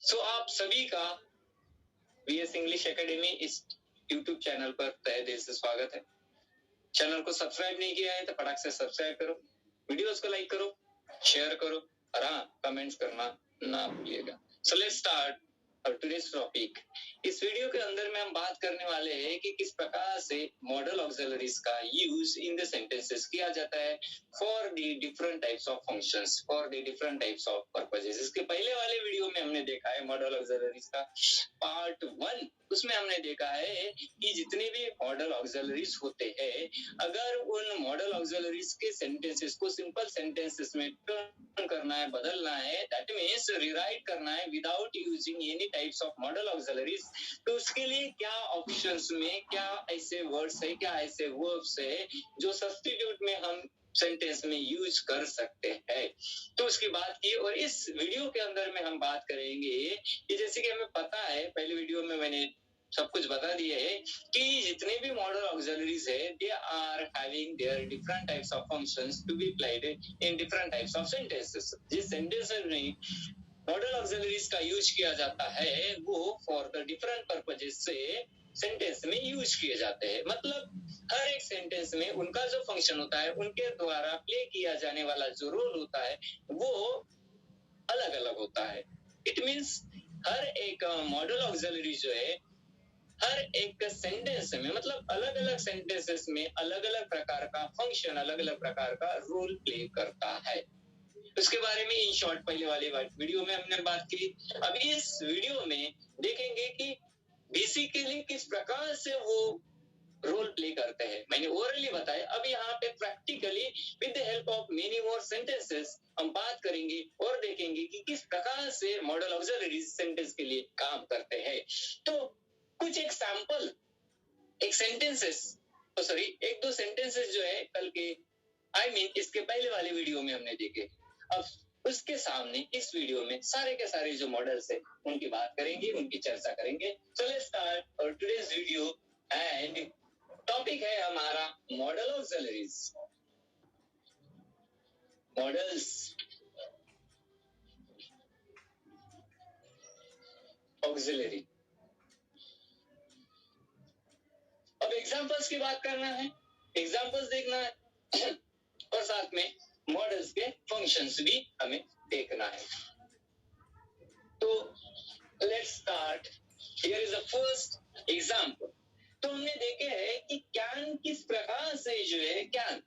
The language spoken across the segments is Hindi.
आप सभी का वीएस इंग्लिश एकेडमी इस यूट्यूब चैनल पर तहे दिल से स्वागत है। चैनल को सब्सक्राइब नहीं किया है तो फटाक से सब्सक्राइब करो, वीडियोस को लाइक करो, शेयर करो और हाँ, कमेंट्स करना ना भूलिएगा। सो लेट्स स्टार्ट और टुडेस टॉपिक। इस वीडियो के अंदर में हम बात करने वाले हैं कि किस प्रकार से मॉडल ऑक्सिलरीज का यूज इन द सेंटेंसेस किया जाता है for the different types of functions, for the different types of purposes. इसके पहले वाले वीडियो में हमने देखा है मॉडल ऑक्सिलरीज का पार्ट 1, उसमें हमने देखा है कि जितने भी मॉडल ऑक्सिलरीज होते हैं, अगर उन मॉडल ऑक्सिलरीज के सेंटेंसेस को सिंपल सेंटेंसेस में टर्न करना है, बदलना है, दैट मीन्स रीराइट करना है without using any types of model auxiliaries, तो उसके लिए क्या ऑप्शंस में क्या ऐसे वर्ड्स है, क्या ऐसे वर्ब्स है जो सब्स्टिट्यूट में हम सेंटेंस में यूज कर सकते हैं। तो उसकी बात की और इस वीडियो के अंदर में हम बात करेंगे कि जैसे कि हमें पता है, पहले वीडियो में मैंने सब कुछ बता दिया है कि जितने भी मॉडल ऑक्सिलरीज है, they are having their different types of functions to be applied in different types of sentences. जिस सेंटेंसेस में मॉडल ऑक्सिलरीज का यूज किया जाता है वो फॉर द डिफरेंट पर्पसेस से सेंटेंस में यूज किए जाते हैं। मतलब हर एक सेंटेंस में उनका जो फंक्शन होता है, उनके द्वारा प्ले किया जाने वाला जो रोल होता है वो अलग अलग होता है। इट मीन्स हर एक मॉडल ऑक्सिलरी जो है हर एक सेंटेंस में, मतलब अलग अलग सेंटेंसेस में अलग अलग प्रकार का फंक्शन, अलग अलग प्रकार का रोल प्ले करता है। उसके बारे में इन शॉर्ट पहले वाले वीडियो में हमने बात की। अब इस वीडियो में देखेंगे कि बेसिकली किस प्रकार से वो रोल प्ले करते हैं। मैंने ओरली बताया, अब यहाँ पे practically with the help of many more sentences हम बात करेंगे और देखेंगे कि किस प्रकार से मॉडल ऑक्सिलरीज सेंटेंस के लिए काम करते हैं। तो कुछ एग्जांपल, एक सेंटेंसेस सॉरी एक दो सेंटेंसेस जो है कल के इसके पहले वाले वीडियो में हमने देखे। अब उसके सामने इस वीडियो में सारे के सारे जो मॉडल्स है उनकी बात करेंगे, उनकी चर्चा करेंगे। सो लेट्स स्टार्ट और टुडेस वीडियो एंड टॉपिक है हमारा मॉडल ऑक्सिलरीज। Models auxiliary. अब एग्जांपल्स की बात करना है, एग्जांपल्स देखना है और साथ में मॉडल्स के फंक्शंस भी हमें देखना है। तो let's start. Here is the first example. तो हमने देखे है कि कैन किस प्रकार से जो है कैन,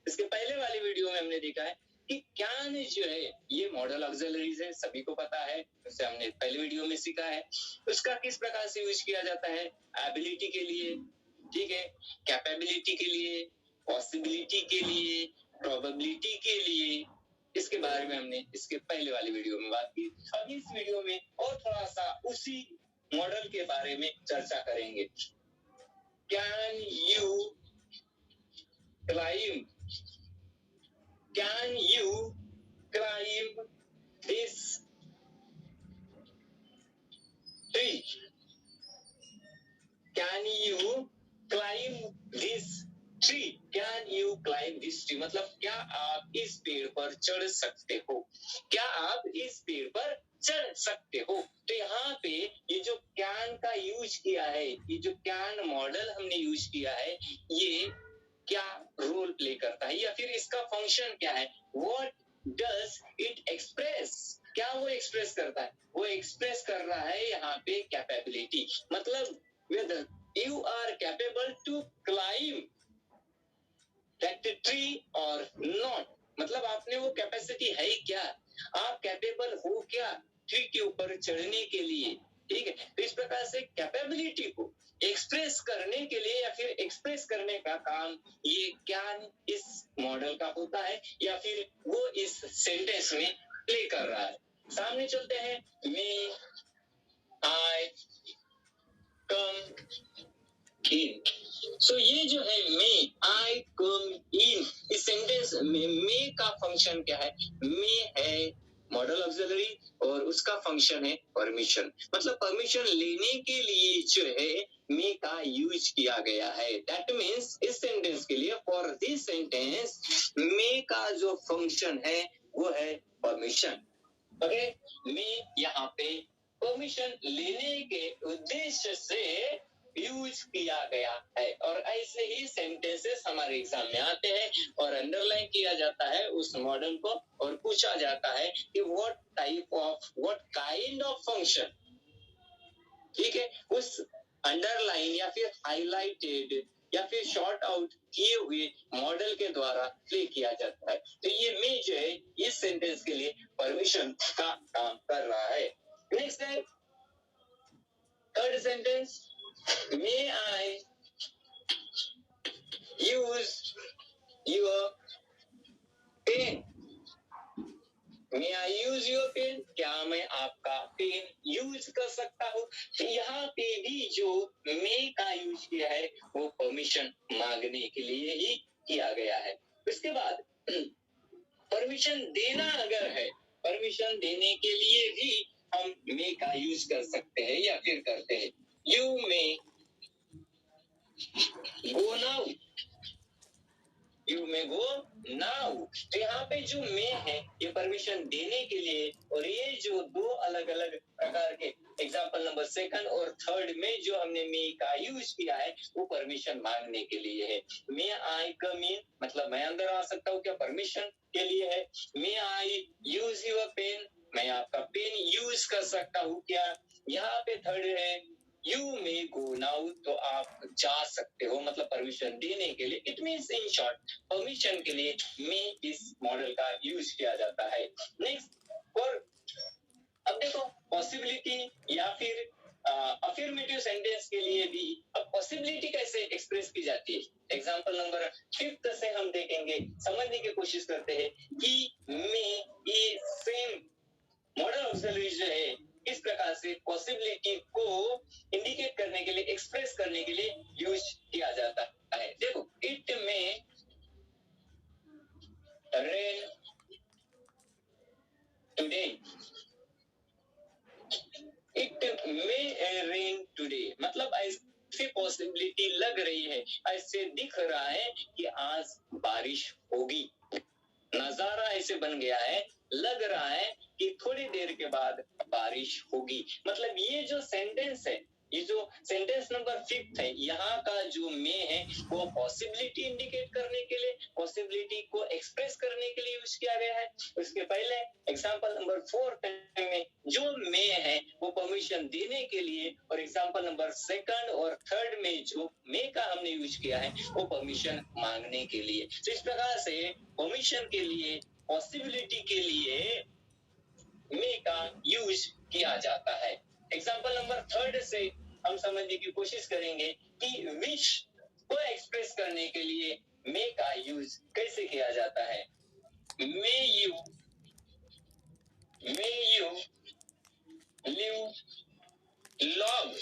इसके पहले वाले वीडियो में हमने देखा है कि कैन जो है ये मॉडल ऑक्सिलरीज है, सभी को पता है, उससे हमने पहले वीडियो में सीखा है। उसका किस प्रकार से यूज किया जाता है, एबिलिटी के लिए, ठीक है, कैपेबिलिटी के लिए, पॉसिबिलिटी के लिए, प्रोबेबिलिटी के लिए। इसके बारे में हमने इसके पहले वाले वीडियो में बात की। अब इस वीडियो में और थोड़ा सा उसी मॉडल के बारे में चर्चा करेंगे। Can you climb, can you climb this tree, can you climb this tree, can you climb this tree, मतलब क्या आप इस पेड़ पर चढ़ सकते हो, क्या आप इस पेड़ पर चढ़ सकते हो। तो यहाँ पे ये जो कैन का यूज किया है, ये जो कैन मॉडल हमने यूज किया है, ये क्या रोल प्ले करता है या फिर इसका फंक्शन क्या है, व्हाट डज इट एक्सप्रेस, क्या वो एक्सप्रेस करता है, वो एक्सप्रेस कर रहा है यहाँ पे कैपेबिलिटी, मतलब whether you are capable to climb that tree or not, मतलब आपने वो कैपेसिटी है क्या, आप कैपेबल हो क्या ट्री के ऊपर चढ़ने के लिए, ठीक है। तो इस प्रकार से कैपेबिलिटी को एक्सप्रेस करने के लिए या फिर एक्सप्रेस करने का काम ये कैन इस मॉडल का होता है या फिर वो इस सेंटेंस में प्ले कर रहा है। सामने चलते हैं, मे आई कम इन। सो ये जो है मे आई कम इन, इस सेंटेंस में मे का फंक्शन क्या है, मे है मॉडल ऑक्सिलरी और उसका फंक्शन है परमिशन, मतलब परमिशन लेने के लिए जो है मे का यूज किया गया है। दैट मीन्स इस सेंटेंस के लिए, फॉर दिस सेंटेंस मे का जो फंक्शन है वो है परमिशन। ओके, मे यहाँ पे परमिशन लेने के उद्देश्य से यूज किया गया है। और ऐसे ही सेंटेंसेस हमारे एग्जाम में आते हैं और अंडरलाइन किया जाता है उस मॉडल को और पूछा जाता है कि व्हाट काइंड ऑफ फंक्शन, ठीक है, उस अंडरलाइन या फिर हाईलाइटेड या फिर शॉर्ट आउट किए हुए मॉडल के द्वारा प्ले किया जाता है। तो ये मे जो है इस सेंटेंस के लिए परमिशन का काम कर रहा है। नेक्स्ट है third sentence, may I use your pen. May I use your pen, क्या मैं आपका पेन यूज कर सकता हूँ? तो यहाँ पे भी जो मे का यूज किया है वो परमिशन मांगने के लिए ही किया गया है। उसके बाद परमिशन देना अगर है, परमिशन देने के लिए भी हम मे का यूज कर सकते हैं या फिर करते हैं। You may go now, you may go now. तो यहाँ पे जो मे है ये परमिशन देने के लिए, और ये जो दो अलग अलग प्रकार के एग्जाम्पल नंबर सेकंड और थर्ड में जो हमने मे का यूज किया है वो परमिशन मांगने के लिए है। मे आई कम इन, मतलब मैं अंदर आ सकता हूँ, क्या परमिशन के लिए है। मे आई यूज योर पेन, मैं आपका पेन यूज कर सकता हूँ क्या। यहाँ पे थर्ड है यू मे गो नाउ, तो आप जा सकते हो, मतलब परमिशन देने के लिए। It means in short permission के लिए मे इस मॉडल का यूज किया जाता है। नेक्स्ट, और अब देखो पॉसिबिलिटी या फिर अफर्मेटिव सेंटेंस के लिए भी अब पॉसिबिलिटी कैसे एक्सप्रेस की जाती है। एग्जांपल नंबर 5 से हम देखेंगे, समझने की कोशिश करते हैं कि मे ये सेम मॉडल ऑक्सिलरी जो है इस प्रकार से पॉसिबिलिटी को इंडिकेट करने के लिए, एक्सप्रेस करने के लिए यूज किया जाता है। देखो, इट में rain today, it may rain today, मतलब ऐसी पॉसिबिलिटी लग रही है, ऐसे दिख रहा है कि आज बारिश होगी। नजारा ऐसे बन गया है, लग रहा है कि थोड़ी देर के बाद बारिश होगी। मतलब ये जो सेंटेंस है, ये जो सेंटेंस नंबर 5 है, यहाँ का जो मे है वो पॉसिबिलिटी इंडिकेट करने के लिए, पॉसिबिलिटी को एक्सप्रेस करने के लिए यूज किया गया है। उसके पहले एग्जांपल नंबर 4 में जो मे है वो परमिशन देने के लिए, और एग्जांपल नंबर 2 और 3 में जो मे का हमने यूज किया है वो परमिशन मांगने के लिए। तो इस प्रकार से परमिशन के लिए, पॉसिबिलिटी के लिए मे का यूज किया जाता है। एग्जांपल नंबर 3 से हम समझने की कोशिश करेंगे कि विश को एक्सप्रेस करने के लिए मे का यूज कैसे किया जाता है। May you live long,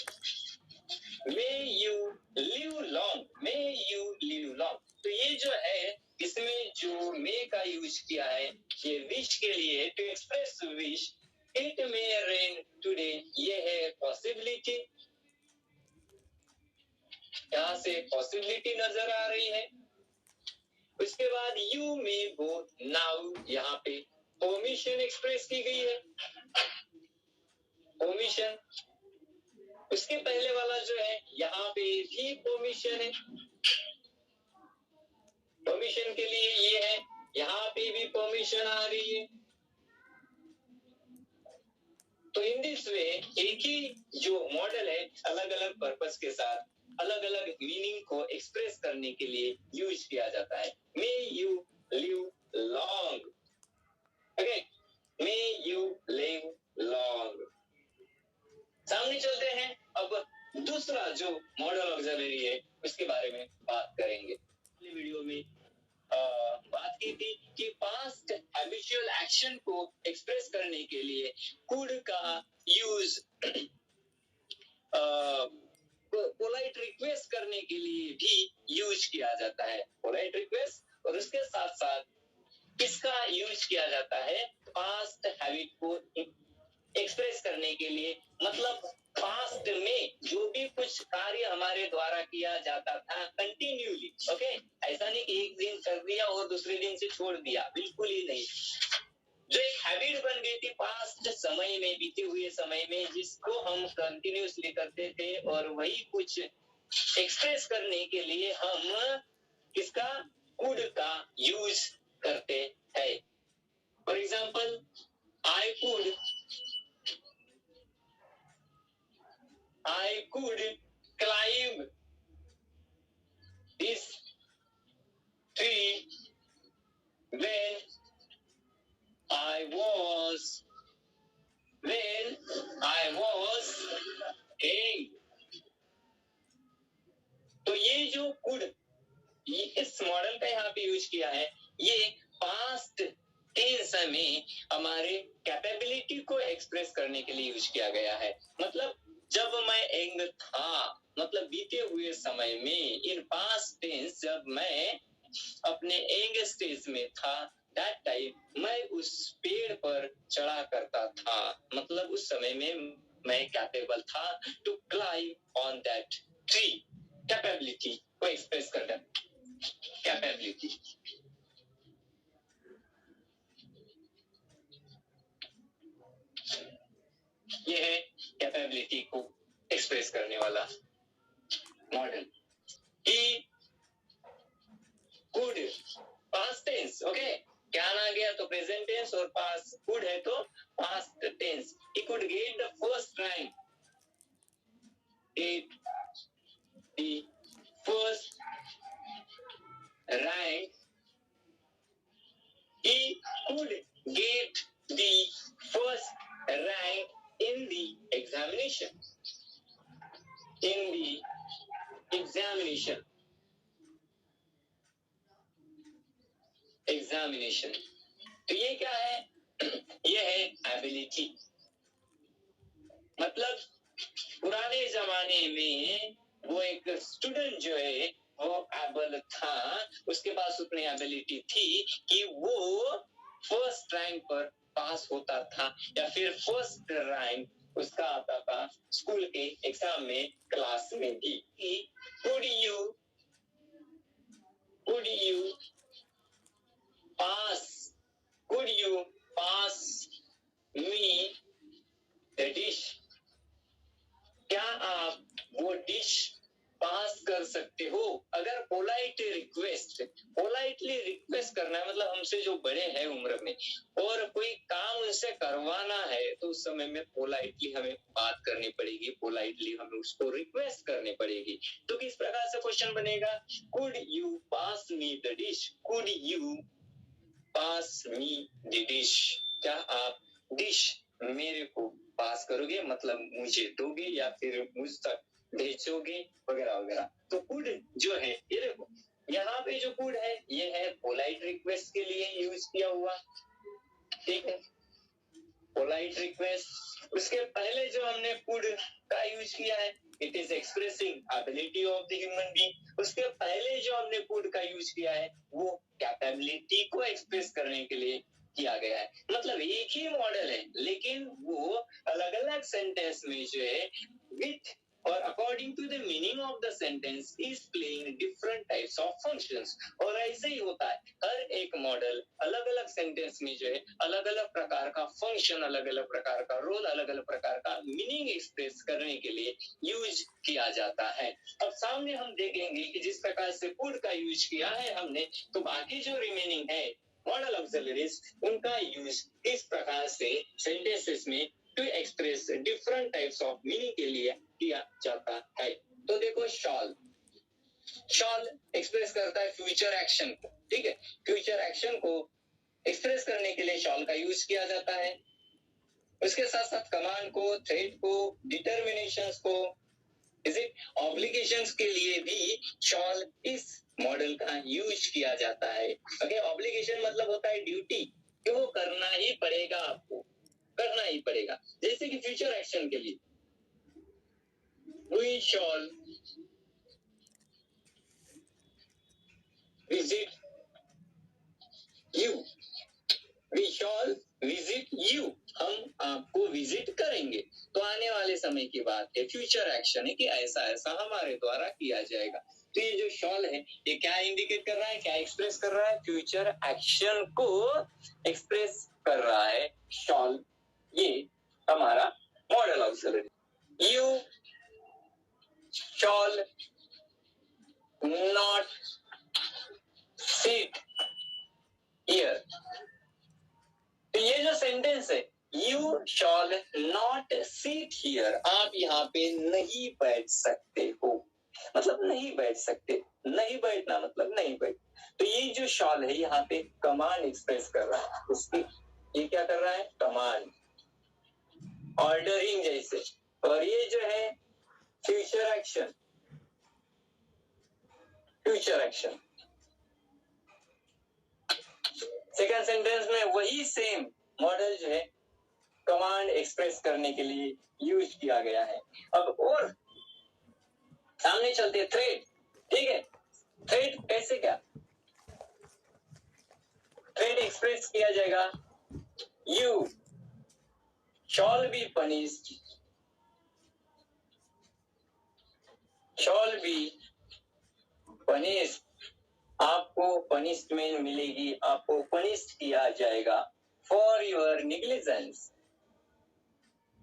may you live long, may you live long. तो ये जो है इसमें जो मे का यूज किया है ये विश के लिए, to express wish. It may rain today, ये है पॉसिबिलिटी, यहाँ से पॉसिबिलिटी नजर आ रही है। उसके बाद यू मे गो नाउ, यहाँ पे परमिशन एक्सप्रेस की गई है, परमिशन। उसके पहले वाला जो है यहाँ पे भी परमिशन है, परमिशन के लिए ये है, यहाँ पे भी परमिशन आ रही है। तो इन दिस वे एक ही जो मॉडल है अलग अलग पर्पस के साथ अलग अलग मीनिंग को एक्सप्रेस करने के लिए यूज किया जाता है। May you live long, okay, may you live long. सामने चलते हैं, अब दूसरा जो मॉडल ऑक्सिलरी है उसके बारे में बात करेंगे। वीडियो में बात की थी कि पास्ट हैबिचुअल एक्शन को एक्सप्रेस करने के लिए कुड का यूज पोलाइट रिक्वेस्ट करने के लिए भी यूज किया जाता है, पोलाइट रिक्वेस्ट। और उसके साथ साथ किसका यूज किया जाता है, पास्ट हैबिट को एक्सप्रेस करने के लिए, मतलब पास्ट में जो भी कुछ कार्य हमारे द्वारा किया जाता था कंटिन्यूली, ओके, ऐसा नहीं कि एक दिन कर दिया और दूसरे दिन से छोड़ दिया, बिल्कुल ही नहीं। जो एक हैबिट बन गई थी पास्ट समय में, बीते हुए समय में, जिसको हम कंटिन्यूसली करते थे, और वही कुछ एक्सप्रेस करने के लिए हम किसका, कुड का यूज करते हैं। For example, I could climb this tree when I was young. तो ये जो could, ये इस मॉडल का यहाँ पे यूज किया है, ये पास्ट टेंस में हमारे कैपेबिलिटी को एक्सप्रेस करने के लिए यूज किया गया है। मतलब जब मैं यंग था, मतलब बीते हुए समय में, इन पास्ट टेंस जब मैं अपने यंग स्टेज में था, दैट टाइम मैं उस पेड़ पर चढ़ा करता था। मतलब उस समय में मैं कैपेबल था to climb on that tree. Capability को एक्सप्रेस करना, कैपेबिलिटी। ये है कैपेबिलिटी को एक्सप्रेस करने वाला modal. He could, past tense, okay, क्या आ गया तो प्रेजेंट टेंस, और पास्ट कुड है तो past tense. He could get the first rank, get the first rank. He could get the first rank in the examination. In the examination. Examination. तो ये क्या है? ये है एबिलिटी। मतलब पुराने जमाने में वो एक स्टूडेंट जो है वो एबल था, उसके पास उतनी एबिलिटी थी कि वो फर्स्ट रैंक पर पास होता था, या फिर फर्स्ट रैंक उसका आता था स्कूल के एग्जाम में, क्लास में भी। Could you pass me the dish? क्या आप वो डिश पास कर सकते हो? अगर पोलाइटली रिक्वेस्ट करना है, मतलब हमसे जो बड़े हैं उम्र में, और कोई काम उनसे करवाना है, तो उस समय में पोलाइटली हमें बात करनी पड़ेगी, पोलाइटली हमें उसको रिक्वेस्ट करनी पड़ेगी। तो किस प्रकार से क्वेश्चन बनेगा? Could you pass me the dish? Could you pass me the dish? क्या आप डिश मेरे को पास करोगे, मतलब मुझे दोगे या फिर मुझ तक भेजोगे, वगैरह वगैरह। तो कुड जो है, ये देखो यहाँ पे जो कुड है, ये है पोलाइट रिक्वेस्ट के लिए यूज किया हुआ, ठीक है, पोलाइट रिक्वेस्ट। उसके पहले जो हमने कुड का यूज किया है, it is expressing ability of the human being. उसके पहले जो हमने कुड का यूज किया है, वो कैपेबिलिटी को एक्सप्रेस करने के लिए किया गया है। मतलब एक ही मॉडल है, लेकिन वो अलग अलग सेंटेंस में जो है विथ और according to the meaning of the sentence is playing different types of functions. और ऐसे ही होता है, हर एक मॉडल अलग अलग सेंटेंस में जो है अलग अलग प्रकार का फंक्शन, अलग अलग प्रकार का रोल, अलग अलग प्रकार का मीनिंग एक्सप्रेस करने के लिए यूज किया जाता है। अब सामने हम देखेंगे कि जिस प्रकार से कुड का यूज किया है हमने, तो बाकी जो रिमेनिंग है मॉडल ऑक्सिलरीज, उनका यूज इस प्रकार से सेंटेंसेस में to express different types of meaning के लिए किया जाता है। तो देखो, शॉल एक्सप्रेस करता है फ्यूचर एक्शन को, ठीक है, फ्यूचर एक्शन को एक्सप्रेस करने के लिए शॉल का यूज किया जाता है। उसके साथ साथ कमांड को, थ्रेट को, डिटर्मिनेशंस को, इज इट ऑब्लिगेशंस के लिए भी शॉल इस मॉडल का यूज किया जाता है। ओके, ऑब्लिगेशन मतलब होता है ड्यूटी, कि वो करना ही पड़ेगा, आपको करना ही पड़ेगा। जैसे कि फ्यूचर एक्शन के लिए we shall visit you, we shall visit you, हम आपको विजिट करेंगे। तो आने वाले समय की बात है, फ्यूचर एक्शन है कि ऐसा ऐसा हमारे द्वारा किया जाएगा। तो ये जो शॉल है, ये क्या इंडिकेट कर रहा है, क्या एक्सप्रेस कर रहा है? फ्यूचर एक्शन को एक्सप्रेस कर रहा है शॉल, ये हमारा model auxiliary. You shawl not sit here. तो ये जो सेंटेंस है, you shawl not seat here, आप यहाँ पे नहीं बैठ सकते हो, मतलब नहीं बैठ सकते, नहीं बैठना मतलब नहीं बैठ। तो ये जो शॉल है यहाँ पे कमांड एक्सप्रेस कर रहा है उसकी, ये क्या कर रहा है, कमांड, ऑर्डरिंग जैसे। और ये जो है future action, future action. Second sentence में वही सेम मॉडल जो है कमांड एक्सप्रेस करने के लिए यूज किया गया है। अब और सामने चलते थ्रेड, ठीक है। थ्रेड कैसे, क्या थ्रेड एक्सप्रेस किया जाएगा, you shawl be punished, shawl be punished, आपको पनिशमेंट मिलेगी, आपको पनिश किया जाएगा for your negligence,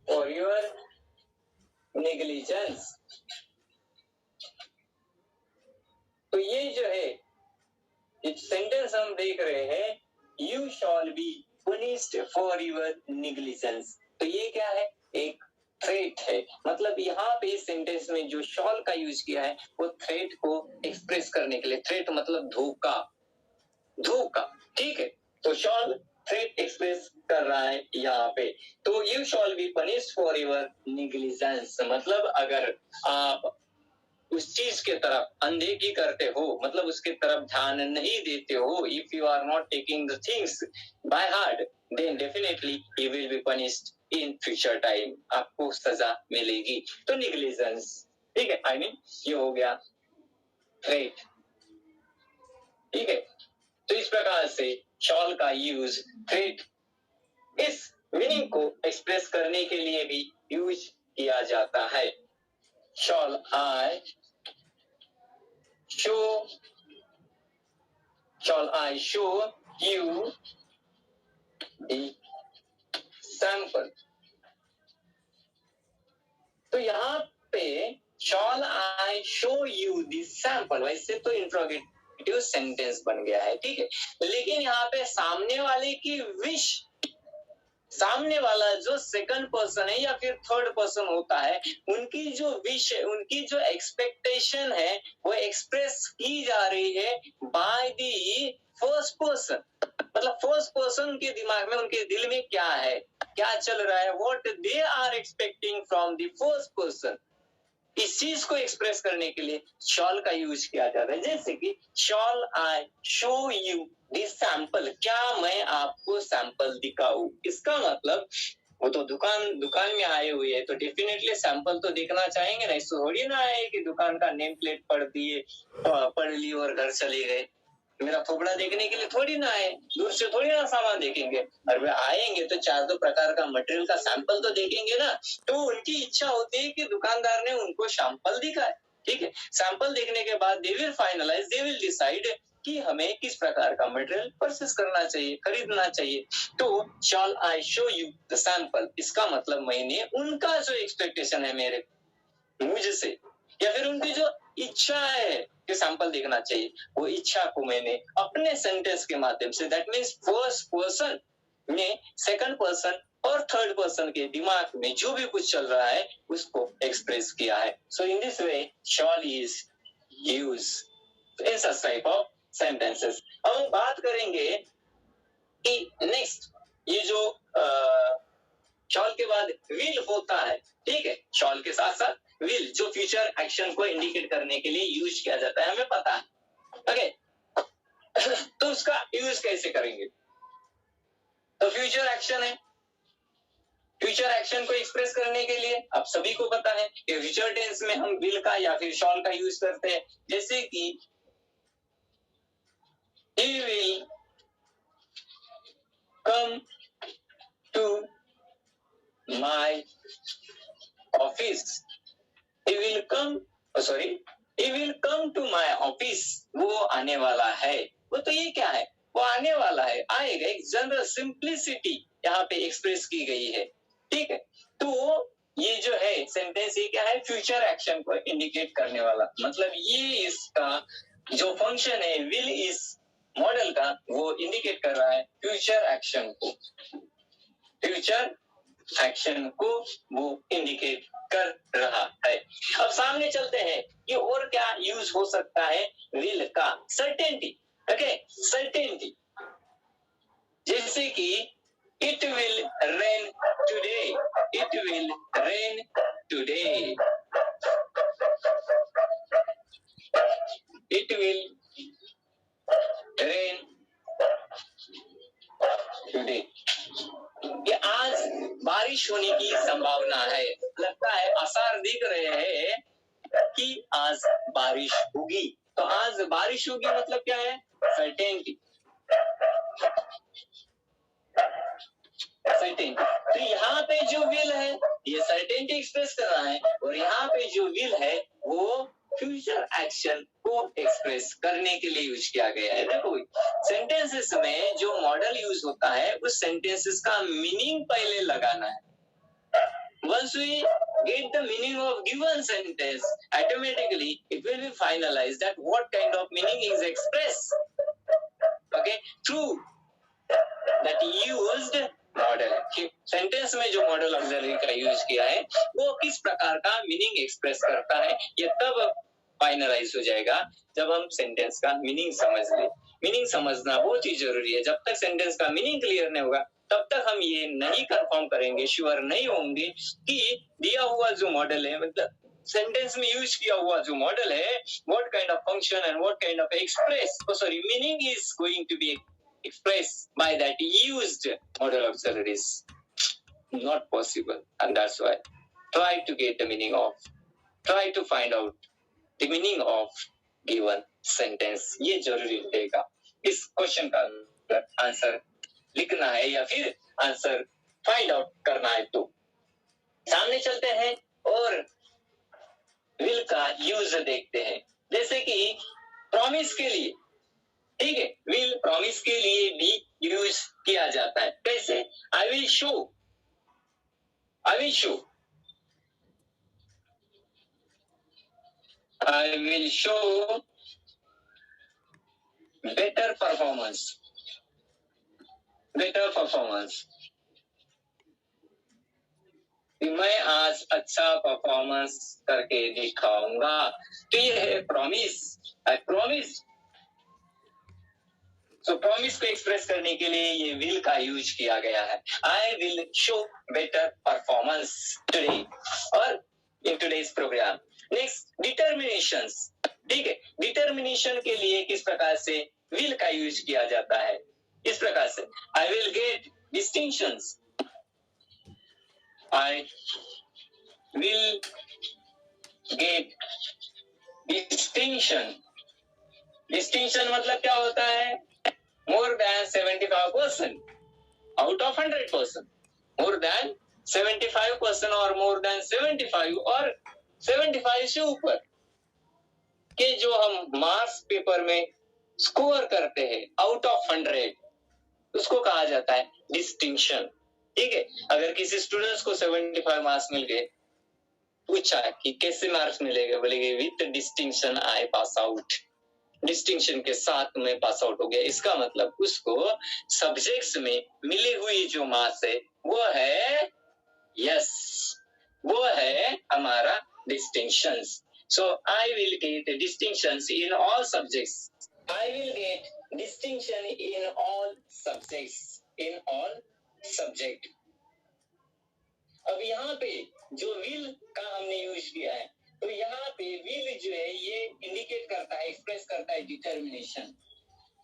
for your negligence. तो ये जो है सेंटेंस हम देख रहे हैं, you shawl be punished for your negligence. तो ये क्या है, एक थ्रेट है। मतलब यहाँ पे इस सेंटेंस में जो शॉल का यूज किया है वो थ्रेट को एक्सप्रेस करने के लिए, थ्रेट मतलब धोखा, धोखा, ठीक है। तो शॉल थ्रेट एक्सप्रेस कर रहा है यहाँ पे। तो you shawl be punished for your negligence, मतलब अगर आप उस चीज के तरफ अनदेखी करते हो, मतलब उसके तरफ ध्यान नहीं देते हो, if you are not taking the things by heart, then definitely you will be punished in future time, आपको सजा मिलेगी। तो निग्लिजेंस, ठीक है, आई मीन ये हो गया थ्रेट, ठीक है। तो इस प्रकार से शॉल का यूज थ्रेट, इस मीनिंग को एक्सप्रेस करने के लिए भी यूज किया जाता है। Shall I show you the sample? तो यहाँ पे shall I show you the sample, वैसे तो इंट्रोगेटिव सेंटेंस बन गया है, ठीक है। लेकिन यहाँ पे सामने वाले की विश, सामने वाला जो सेकंड पर्सन है या फिर थर्ड पर्सन होता है, उनकी जो विश है, उनकी जो एक्सपेक्टेशन है वो एक्सप्रेस की जा रही है बाय दी फर्स्ट पर्सन। मतलब फर्स्ट पर्सन के दिमाग में, उनके दिल में क्या है, क्या चल रहा है, what they are expecting from the first person, इस चीज को एक्सप्रेस करने के लिए शॉल का यूज किया जाता है। जैसे कि shawl I show you this sample, क्या मैं आपको सैंपल दिखाऊं, इसका मतलब वो तो दुकान में आए हुए हैं तो डेफिनेटली सैंपल तो देखना चाहेंगे ना। इससे थोड़ी ना है कि दुकान का नेम प्लेट पढ़ ली और घर चले गए। मेरा थोबड़ा देखने के लिए थोड़ी ना आए, दूर से थोड़ी ना सामान देखेंगे, और वे आएंगे तो 4-2 प्रकार का मटेरियल का सैंपल तो देखेंगे ना। तो उनकी इच्छा होती है कि दुकानदार ने उनको सैंपल दिखाए, ठीक है। सैंपल देखने के बाद they will finalise, they will decide कि हमें किस प्रकार का मटेरियल परचेस करना चाहिए, खरीदना चाहिए। तो shawl I show you the sample, इसका मतलब मैंने उनका जो एक्सपेक्टेशन है मेरे मुझसे, या फिर उनकी जो इच्छा है कि सैंपल देखना चाहिए, वो इच्छा को मैंने अपने सेंटेंस के माध्यम से, दैट मीन्स फर्स्ट पर्सन में सेकंड पर्सन और थर्ड पर्सन के दिमाग में जो भी कुछ चल रहा है उसको एक्सप्रेस किया है। So in this way shall is use in such type of sentences. हम बात करेंगे कि नेक्स्ट ये जो शॉल के बाद विल होता है, ठीक है। शॉल के साथ साथ विल जो फ्यूचर एक्शन को इंडिकेट करने के लिए यूज किया जाता है, हमें पता है, ओके। तो उसका यूज कैसे करेंगे, तो फ्यूचर एक्शन है, फ्यूचर एक्शन को एक्सप्रेस करने के लिए आप सभी को पता है कि फ्यूचर टेंस में हम विल का या फिर शॉल का यूज करते हैं। जैसे कि he will come to my office, he will come to my office, वो आने वाला है। वो तो ये क्या है, वो आने वाला है, आएगा। एक जनरल सिंप्लिसिटी यहाँ पे एक्सप्रेस की गई है, ठीक है। तो ये जो है सेंटेंस, ये क्या है, फ्यूचर एक्शन को इंडिकेट करने वाला, मतलब ये इसका जो फंक्शन है विल इस मॉडल का, वो इंडिकेट कर रहा है फ्यूचर एक्शन को, फ्यूचर एक्शन को वो इंडिकेट कर रहा है। अब सामने चलते हैं कि और क्या यूज हो सकता है विल का। सर्टेनिटी, ओके, सर्टेनिटी, जैसे कि it will rain today, it will rain today, it will rain today, कि आज बारिश होने की संभावना है, लगता है, आसार दिख रहे हैं कि आज बारिश होगी। तो आज बारिश होगी मतलब क्या है, सर्टेनिटी, सर्टेनिटी। तो यहाँ पे जो विल है ये सर्टेनिटी एक्सप्रेस कर रहा है, और यहाँ पे जो विल है वो फ्यूचर एक्शन को एक्सप्रेस करने के लिए यूज किया गया है। देखो सेंटेंसेस में जो मॉडल यूज होता है उस सेंटेंसेस का मीनिंग पहले लगाना है। Once we get the meaning of given sentence, automatically it will be finalized that what kind of meaning is expressed, okay, through that used model. Sentence में जो मॉडल ऑक्सिलरी का यूज किया है वो किस प्रकार का मीनिंग एक्सप्रेस करता है, ये तब फाइनलाइज हो जाएगा जब हम सेंटेंस का मीनिंग समझ ले। मीनिंग समझना बहुत ही जरूरी है। जब तक सेंटेंस का मीनिंग क्लियर नहीं होगा तब तक हम ये नहीं कंफर्म करेंगे, श्योर नहीं होंगे कि दिया हुआ जो मॉडल है, मतलब सेंटेंस में यूज किया हुआ जो मॉडल है, what kind of function and what kind of express meaning is going to be expressed by that used model auxiliaries. Not possible, and that's why try to get the meaning of, try to find out the meaning of given sentence. ये जरूरी रहेगा। इस क्वेश्चन का आंसर लिखना है या फिर आंसर फाइंड आउट करना है। तो सामने चलते हैं और विल का यूज देखते हैं। जैसे कि प्रॉमिस के लिए, ठीक है, विल प्रॉमिस के लिए भी यूज किया जाता है। कैसे, I will show, I will show, I will show better performance, better performance, मैं आज अच्छा परफॉर्मेंस करके दिखाऊंगा। तो ये है प्रॉमिस, आई प्रॉमिस। तो प्रॉमिस को एक्सप्रेस करने के लिए ये विल का यूज किया गया है। I will show better performance today और इन टुडेज प्रोग्राम। नेक्स्ट, डिटर्मिनेशंस, ठीक है, डिटर्मिनेशन के लिए किस प्रकार से विल का यूज किया जाता है, इस प्रकार से I will get distinctions, I will get distinction. Distinction मतलब क्या होता है, more than 75% out of 100%, more than 75% और more than 75 और 75 से ऊपर के जो हम मार्क्स पेपर में स्कोर करते हैं आउट ऑफ 100, उसको कहा जाता है डिस्टिंक्शन। ठीक है, अगर किसी स्टूडेंट्स को 75 मार्क्स मिल गए, पूछा कि कैसे मार्क्स मिलेगा, बोलेंगे with distinction I pass out, distinction के साथ में पास आउट हो गया। इसका मतलब उसको सब्जेक्ट्स में मिली हुई जो मार्क्स है वो है, यस, वो है हमारा distinctions. So I will get distinctions in all subjects, I will get distinction in all subjects, in all subject. अब यहाँ पे जो विल का हमने यूज किया है, तो यहाँ पे विल जो है ये इंडिकेट करता है, एक्सप्रेस करता है डिटर्मिनेशन,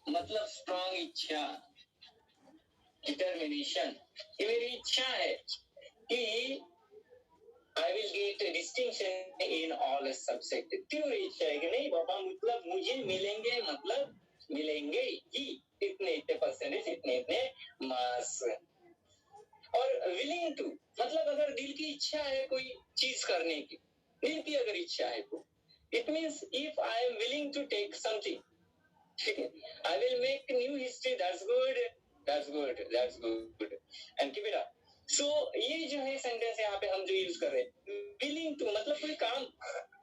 मतलब स्ट्रॉन्ग इच्छा, डिटर्मिनेशन। ये मेरी इच्छा है कि I will get distinction in all subject. तीव्र इच्छा है कि नहीं बाबा, मतलब मुझे मिलेंगे, मतलब मिलेंगे ही इतने परसेंटेज, इतने मार्क्स। और विलिंग टू मतलब अगर दिल की इच्छा है कोई चीज करने की, दिल की अगर इच्छा है तो it means if I am willing to take something, ठीक है, I will make new history, that's good, that's good, that's good, and keep it up. So ये जो है सेंटेंस यहाँ पे हम जो यूज कर रहे हैं, विलिंग टू, मतलब कोई काम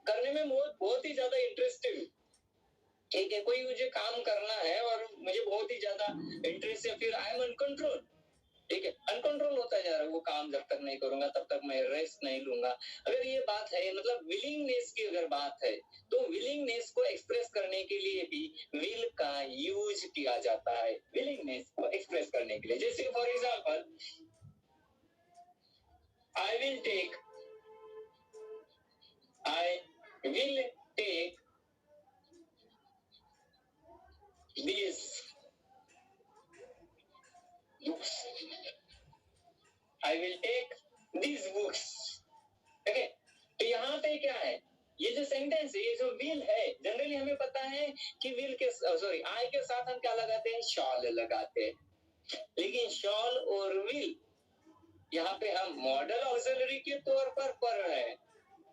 करने में बहुत ही ज्यादा इंटरेस्टेड, ठीक है, कोई मुझे काम करना है और मुझे बहुत ही ज्यादा इंटरेस्ट है, फिर आई एम अनकंट्रोल, ठीक है, अनकंट्रोल होता जा रहा है वो काम, जब तक नहीं करूंगा तब तक मैं रेस्ट नहीं लूंगा। अगर ये बात है, मतलब विलिंगनेस की अगर बात है, तो विलिंगनेस को एक्सप्रेस करने के लिए भी विल का यूज किया जाता है, विलिंगनेस को एक्सप्रेस करने के लिए। जैसे for example, I will take this books, I will take this books, ठीक है। तो यहाँ पे क्या है, ये जो सेंटेंस है, ये जो विल है, जनरली हमें पता है कि विल के सॉरी आई के साथ हम क्या लगाते हैं, शॉल लगाते हैं, लेकिन शॉल और विल यहाँ पे हम मॉडल ऑक्सिलरी के तौर पर पढ़ रहे हैं,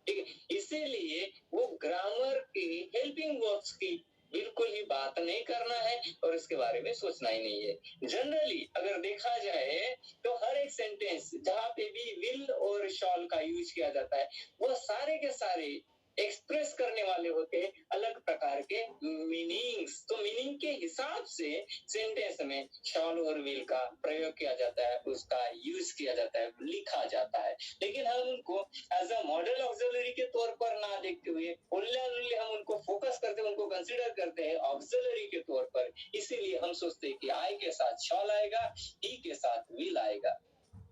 ठीक है, इसीलिए वो ग्रामर की हेल्पिंग वर्ब्स की बिल्कुल ही बात नहीं करना है और इसके बारे में सोचना ही नहीं है। जनरली अगर देखा जाए तो हर एक सेंटेंस जहाँ पे भी विल और शॉल का यूज किया जाता है, वो सारे के सारे एक्सप्रेस करने वाले होते हैं अलग प्रकार के मीनिंग्स। तो मीनिंग के हिसाब से सेंटेंस में शॉल और विल का प्रयोग किया जाता है, उसका यूज किया जाता है, लिखा जाता है, लेकिन हम उनको एज अ मॉडल ऑक्सिलरी के तौर पर ना देखते हुए ओनली हम उनको फोकस करते हैं, उनको कंसीडर करते हैं ऑक्सिलरी के तौर पर। इसीलिए हम सोचते हैं कि आई के साथ शॉल आएगा, ही के साथ विल आएगा,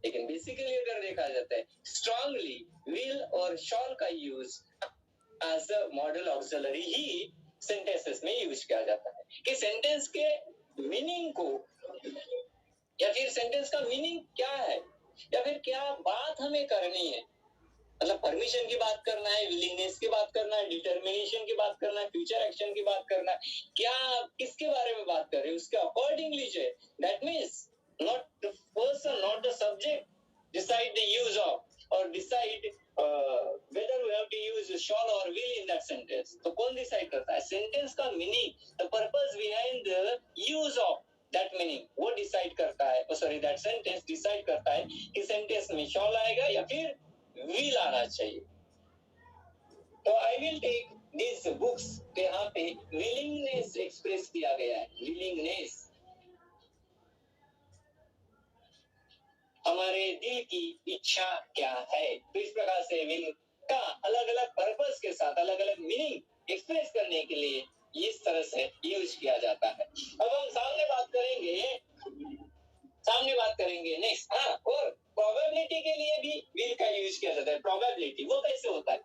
लेकिन बेसिकली अगर देखा जाता है स्ट्रांगली विल और शॉल का use as a modal auxiliary ही सेंटेंसेस में यूज किया जाता है कि सेंटेंस के मीनिंग को, या फिर सेंटेंस का मीनिंग क्या है, या फिर क्या बात हमें करनी है, मतलब परमिशन की बात करना है, विलिंगनेस की बात करना है, डिटर्मिनेशन की बात करना है, फ्यूचर एक्शन की बात करना है, क्या किसके बारे में बात कर रहे हैं, उसके अकॉर्डिंगली जो है, that means not the person, not the subject decide the use of और decide whether we have to use shall or will in that sentence। तो कौन डिसाइड करता है, सेंटेंस का meaning, the purpose behind the use of that meaning, वो डिसाइड करता है, सॉरी दैट सेंटेंस डिसाइड करता है कि सेंटेंस में शॉल आएगा या फिर विल आना चाहिए। तो I will take this books, यहाँ पे विलिंगनेस एक्सप्रेस किया गया है, विलिंगनेस, हमारे दिल की इच्छा क्या है। तो इस प्रकार से विल का अलग अलग पर्पस के साथ अलग अलग मीनिंग एक्सप्रेस करने के लिए इस तरह से यूज किया जाता है। अब हम सामने बात करेंगे नेक्स्ट। हाँ, और प्रोबेबिलिटी के लिए भी विल का यूज किया जाता है। प्रोबेबिलिटी वो कैसे होता है,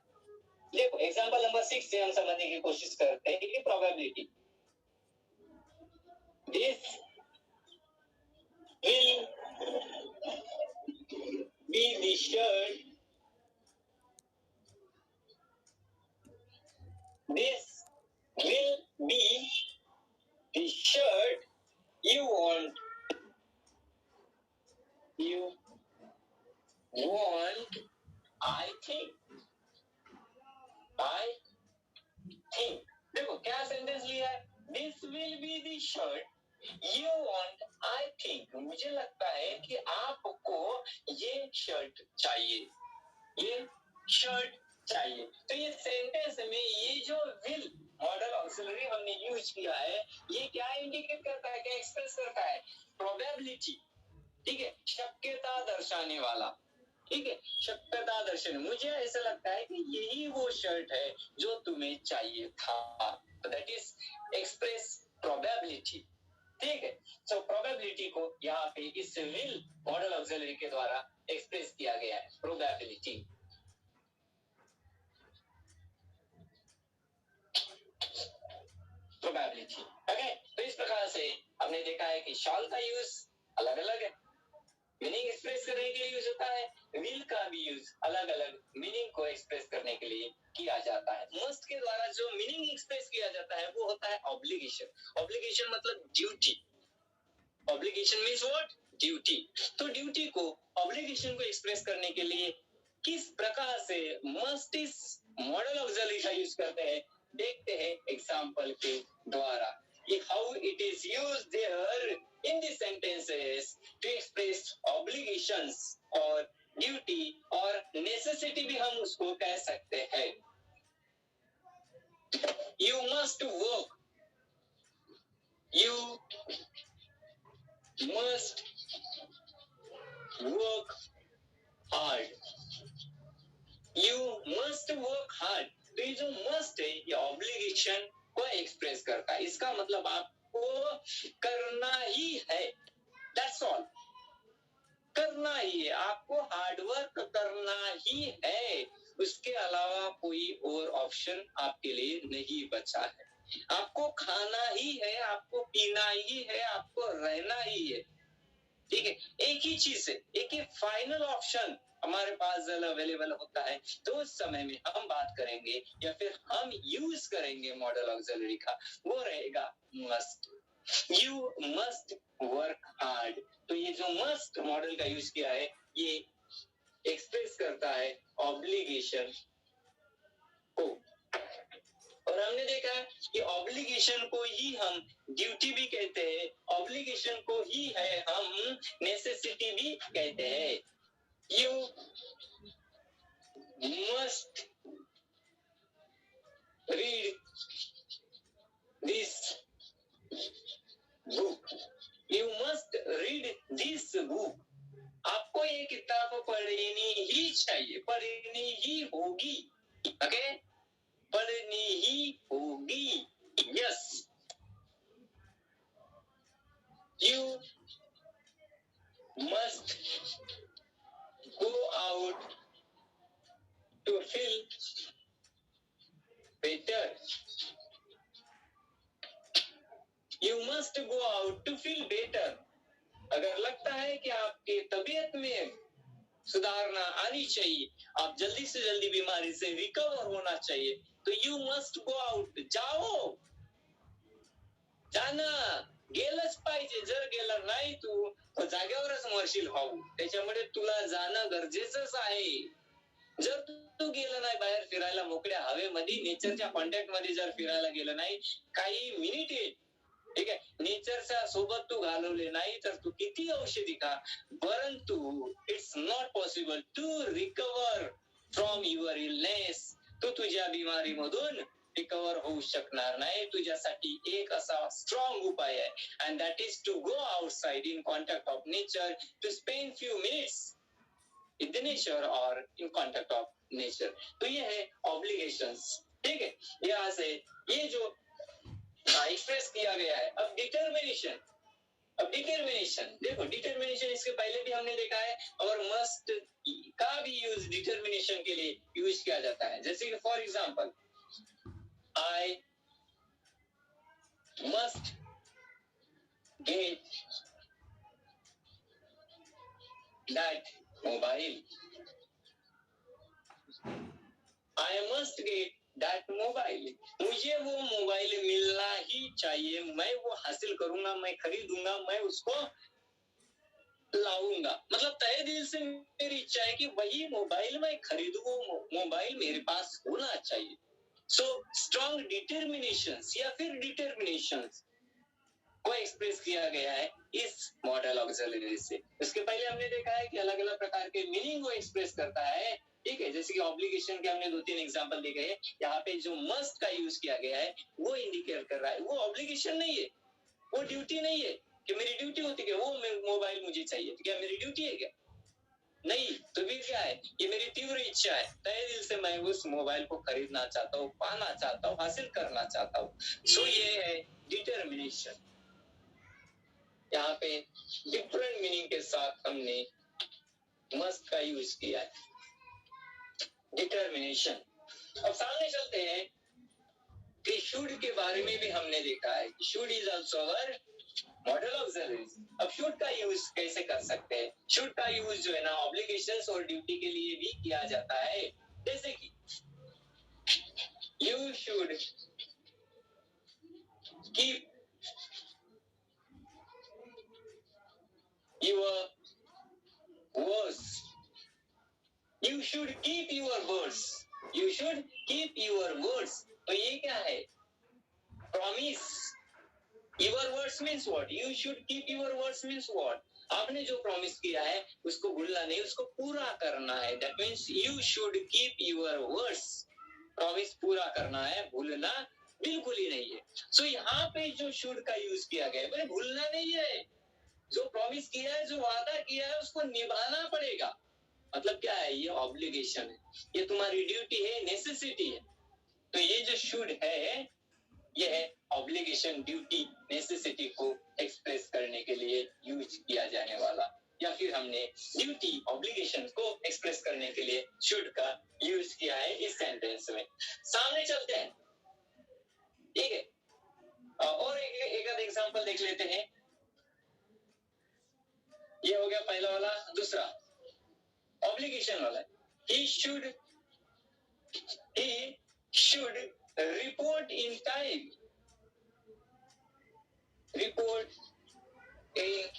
देखो एग्जांपल नंबर 6 से हम समझने की कोशिश करते हैं कि probability, this will be the shirt, this will be the shirt you want, I think, देखो क्या सेंटेंस लिया है, this will be the shirt you want, I think, मुझे लगता है कि आपको ये शर्ट चाहिए, ये शर्ट चाहिए। तो ये सेंटेंस में ये जो विल मॉडल ऑक्सिलरी हमने यूज किया है, ये क्या इंडिकेट करता है, क्या एक्सप्रेस करता है, प्रोबेबिलिटी, ठीक है, शक्यता दर्शाने वाला, ठीक है, शक्यता दर्शन, मुझे ऐसा लगता है कि यही वो शर्ट है जो तुम्हें चाहिए था, दैट इज एक्सप्रेस प्रोबेबिलिटी, ठीक है। सो प्रोबेबिलिटी को यहाँ पे इस विल मॉडल ऑक्सिलरी के द्वारा एक्सप्रेस किया गया है, प्रोबेबिलिटी। Probability, okay. तो इस प्रकार से हमने देखा है कि शॉल का यूज अलग अलग है, मीनिंग एक्सप्रेस करने के लिए यूज होता है, विल का भी यूज अलग अलग मीनिंग को एक्सप्रेस करने के लिए किया जाता है। मस्ट के द्वारा जो मीनिंग एक्सप्रेस किया जाता है वो होता है ऑब्लिगेशन। ऑब्लिगेशन मतलब duty, obligation means what, duty. तो ड्यूटी को, ऑब्लिगेशन को एक्सप्रेस करने के लिए किस प्रकार से मस्ट इस मॉडल ऑक्सिलरी का यूज करते हैं, देखते हैं एग्जांपल के द्वारा। how it is used there in the sentences to express obligations और ड्यूटी और नेसेसिटी भी हम उसको कह सकते हैं. You must work. You must work hard. You must work hard. तो ये जो must है ये ऑब्लिगेशन को एक्सप्रेस करता है. इसका मतलब आपको करना ही है. That's all. करना ही है. आपको हार्डवर्क करना ही है. उसके अलावा कोई और ऑप्शन आपके लिए नहीं बचा है. आपको खाना ही है, आपको पीना ही है, आपको रहना ही है. ठीक है, एक ही चीज है, एक ही फाइनल ऑप्शन हमारे पास जब अवेलेबल होता है तो उस समय में हम बात करेंगे या फिर हम यूज करेंगे मॉडल ऑक्सिलरी का, वो रहेगा must. You must work hard. तो ये जो मस्ट मॉडल का यूज किया है ये एक्सप्रेस करता है ऑब्लिगेशन को. और हमने देखा कि ऑब्लिगेशन को ही हम ड्यूटी भी कहते हैं, ऑब्लिगेशन को ही है हम नेसेसिटी भी कहते हैं. You must read this book. You must read this book. आपको ये किताब पढ़नी ही चाहिए, पढ़नी ही होगी. ओके, पढ़नी ही होगी. Yes, you must go out to feel better. You must go out to feel better. अगर लगता है कि आपके तबीयत में सुधारना आनी चाहिए, आप जल्दी से जल्दी बीमारी से रिकवर होना चाहिए, तो यू मस्ट गो आउट. जाओ, जाना गेलंच पाहिजे. जर गेलं नाही तू तर जागेवरच मरशील भाऊ. त्याच्यामुळे तुला जाणं गरजेचंच आहे. जर तू गेलं नाही बाहेर फिरायला, मोकळ्या हवेमध्ये नेचरच्या कॉन्टॅक्ट मध्ये जर फिरायला गेलं नाही काही मिनिट, ठीक आहे, नेचरच्या सोबत तू घालवले नाही तर तू किती औषधी खा, परंतु it's not possible to recover from your illness. तो तुझ्या बिमारीमधून रिकवर होऊ शकणार नाही. तुझ्यासाठी एक असा स्ट्रॉंग उपाय आहे, and that is to go outside in contact of nature, to spend few minutes in the nature or in contact of nature. तो ये है obligations. ठीक है, यहाँ से ये जो एक्सप्रेस किया गया है. अब डिटर्मिनेशन, देखो डिटर्मिनेशन इसके पहले भी हमने देखा है, और मस्ट का भी यूज डिटर्मिनेशन के लिए यूज किया जाता है. जैसे कि for example, I must get that mobile. I must get that mobile. मुझे वो मोबाइल मिलना ही चाहिए. मैं वो हासिल करूंगा, मैं खरीदूंगा, मैं उसको लाऊंगा. मतलब तहे दिल से मेरी इच्छा है कि वही मोबाइल मैं खरीदूं, वो मोबाइल मेरे पास होना चाहिए. सो स्ट्रॉन्ग डिटर्मिनेशंस या फिर डिटर्मिनेशंस को एक्सप्रेस किया गया है इस मॉडल ऑक्सिलरी से. इसके पहले हमने देखा है कि अलग अलग प्रकार के मीनिंग को एक्सप्रेस करता है. ठीक है, जैसे कि ऑब्लिगेशन के हमने 2-3 एग्जांपल देखे हैं. यहाँ पे जो मस्ट का यूज किया गया है वो इंडिकेट कर रहा है वो ऑब्लिगेशन नहीं है, वो ड्यूटी नहीं है कि मेरी ड्यूटी होती है वो मोबाइल मुझे चाहिए. क्या मेरी ड्यूटी है क्या? नहीं. तो फिर क्या है? ये मेरी तीव्र इच्छा है, तहे दिल से मैं उस मोबाइल को खरीदना चाहता हूँ, पाना चाहता हूँ, हासिल करना चाहता हूँ. सो ये है डिटर्मिनेशन. यहाँ पे डिफरेंट मीनिंग के साथ हमने मस्ट का यूज किया है. डिटर्मिनेशन. अब सामने चलते हैं कि शुड के बारे में भी हमने देखा है. Should is also our model auxiliary. अब शुड का यूज कैसे कर सकते हैं? शुड का यूज जो है ना ऑब्लिगेशंस और ड्यूटी के लिए भी किया जाता है. जैसे कि you should keep your words. You should keep your words. You should keep your words. तो ये क्या है? Promise. Your words means what? You should keep your words means what? आपने जो प्रॉमिस किया है उसको भूलना नहीं, उसको पूरा करना है. That means you should keep your words. Promise पूरा करना है, भूलना बिल्कुल ही नहीं है. So यहाँ पे जो should का यूज किया गया है, भूलना नहीं है. जो प्रॉमिस किया है, जो वादा किया है, उसको निभाना पड़ेगा. मतलब क्या है? ये ऑब्लिगेशन है, ये तुम्हारी ड्यूटी है, नेसेसिटी है. तो ये जो शुड है, ये है ऑब्लिगेशन, ड्यूटी, नेसेसिटी को एक्सप्रेस करने के लिए यूज किया जाने वाला, या फिर हमने ड्यूटी, ऑब्लिगेशन को एक्सप्रेस करने के लिए शुड का यूज किया है इस सेंटेंस में. सामने चलते हैं, ठीक है. और एक आध एग्जांपल देख लेते हैं. ये हो गया पहला वाला. दूसरा ऑब्लिगेशन वाला, he should report in time. Report in